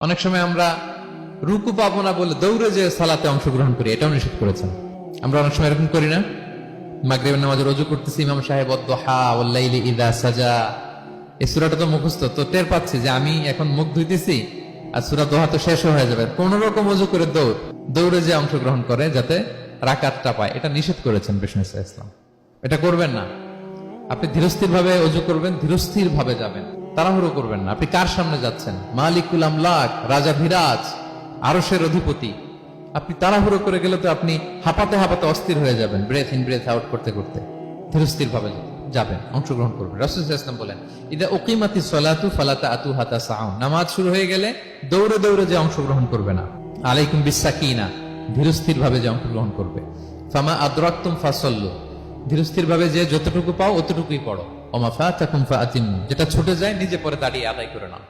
অনেক সময় আমরা রুকু পাবো না বলে দৌড়ে যে সালাতে অংশগ্রহণ করি, এটাও নিষেধ করেছেন। আমরা অনেক সময় এরকম করি না? মাগরিবের নামাজে রুজু করতেছি, ইমাম সাহেব ওয়াদ-দুহা ওয়াল-লাইলি ইযা সাজা, এই সূরাটা তো মুখস্থ, তো টের পাচ্ছি যে আমি এখন মুখ ধুইতেছি আর সূরা দোহা তো শেষ হয়ে যাবে। কোন রকম ওযু করে দৌড়ে যে অংশগ্রহণ করে যাতে রাকাতটা পায়, এটা নিষেধ করেছেন বিষ্ণু ইসলাম। এটা করবেন না। আপনি ধীরস্থির ভাবে ওযু করবেন, ধীরস্থির ভাবে যাবেন, তাড়াহুড়ো করবেন না। আপনি কার সামনে যাচ্ছেন? মালিকুল আমলাক, রাজাধিরাজ, আরশের অধিপতি। আপনি তাড়াহুড়ো করে গেলে তো আপনি হাঁপাতে হাঁপাতে অস্থির হয়ে যাবেন, ব্রেথ ইন ব্রেথ আউট করতে করতে। ধীরস্থির ভাবে যাবেন, অংশগ্রহণ করবেন। রাসূল সাল্লাল্লাহু আলাইহি ওয়াসাল্লাম বলেন, ইদা উকিমাতিস সালাতু ফালা তা'তুহা তাসআউন, নামাজ শুরু হয়ে গেলে দৌড়ে দৌড়ে যে অংশগ্রহণ করবে না। আলাইকুম বিসাকিনা, ধীরস্থির ভাবে যে অংশগ্রহণ করবে। ফামা আদরাকতুম ফাসাল্লু, ধীরস্থির ভাবে যে যতটুকু পাও অতটুকুই পড়ো। ওমা ফাতাকুম ফাআতিমু, যেটা ছুটে যায় নিজে পরে দাঁড়িয়ে আদায় করে নাও।